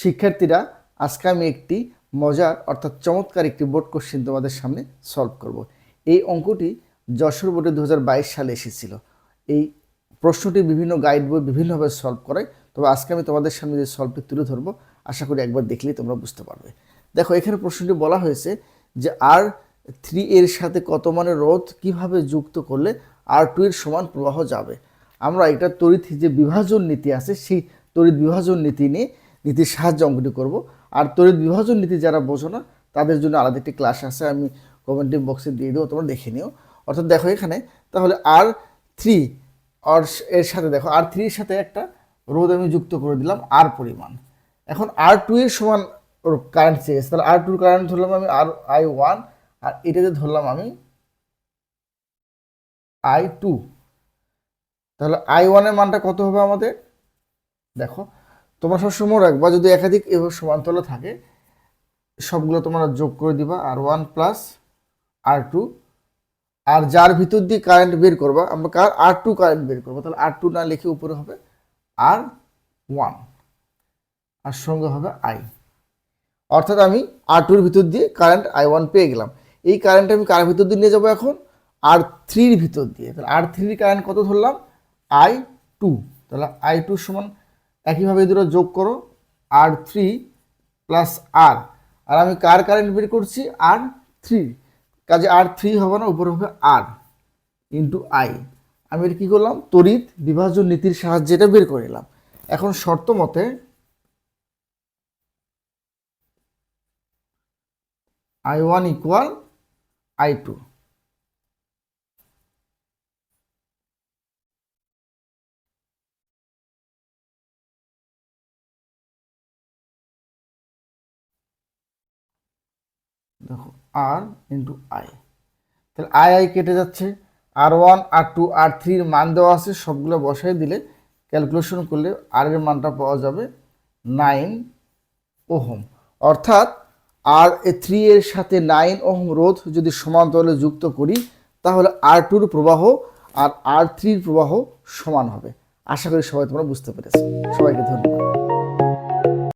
শিক্ষার্থীরা, আজকে আমি একটি মজার অর্থাৎ চমৎকার একটি বোর্ড কোশ্চেন তোমাদের সামনে সলভ করব। এই অঙ্কটি যশোর বোর্ডে 2022 সালে এসেছিল। এই প্রশ্নটি বিভিন্ন গাইড বই বিভিন্নভাবে সলভ করে, তবে আজকে আমি তোমাদের সামনে যে সলভটি তুলে ধরবো, আশা করি একবার দেখলেই তোমরা বুঝতে পারবে। দেখো, এখানে প্রশ্নটি বলা হয়েছে যে R3 এর সাথে কত মানের রোধ কিভাবে যুক্ত করলে R2 এর সমান প্রবাহ যাবে। আমরা এটা তড়িৎ যে বিভাজন নীতি আছে, সেই তড়িৎ বিভাজন নীতির সাহায্যে অঙ্কটি করব। আর তড়িৎ বিভাজন নীতি যারা বোঝো না, তাদের জন্য আলাদা একটি ক্লাস আছে, আমি কমেন্টিং বক্সে দিয়ে দেবো, তোমরা দেখে নিও। অর্থাৎ দেখো এখানে তাহলে R3 এর সাথে দেখো R3 এর সাথে একটা রোধ আমি যুক্ত করে দিলাম R পরিমাণ। এখন R2 এর সমান কারেন্ট চেয়েছে, তাহলে R2 কারেন্ট ধরলাম আমি I1, আর এটাতে ধরলাম আমি I2। তাহলে I1 এর মানটা কত হবে আমাদের? দেখো, তোমরা সবসময় রাখবা, যদি একাধিক এভাবে সমান্তরাল থাকে সবগুলো তোমরা যোগ করে দিবা R1 প্লাস R2, আর যার ভিতর দিয়ে কারেন্ট বের করবা, আমরা R2 কারেন্ট বের করবো, তাহলে R2 না লিখে উপরে হবে R1 আর সঙ্গে হবে I। অর্থাৎ আমি R2 এর ভিতর দিয়ে কারেন্ট I1 পেয়ে গেলাম। এই কারেন্ট আমি কার ভিতর দিয়ে নিয়ে যাবো এখন? R3 এর ভিতর দিয়ে। তাহলে R3 এর কারেন্ট কত ধরলাম? I2। তাহলে I2 সমান একইভাবে দুটো যোগ করো R3 প্লাস R, আর আমি কার কারেন্ট বের করছি? R3। কাজে R3 হবে না, উপরে হবে R ইন্টু I। আমি এটা কী করলাম? তড়িৎ বিভাজন নীতির সাহায্যে এটা বের করে নিলাম। এখন শর্ত মতে I1 ইকুয়াল I2। দেখো R ইন্টু I, তাহলে I কেটে যাচ্ছে, R1 R2 R3 এর মান দেওয়া আছে, সবগুলো বসাই দিলে ক্যালকুলেশন করলে R এর মানটা পাওয়া যাবে 9 ওহম। অর্থাৎ R3 এর সাথে 9 ওহম রোধ যদি সমান্তরালে যুক্ত করি, তাহলে R2 এর প্রবাহ আর R3 এর প্রবাহ সমান হবে। আশা করি সবাই তোমরা বুঝতে পেরেছো। সবাইকে ধন্যবাদ।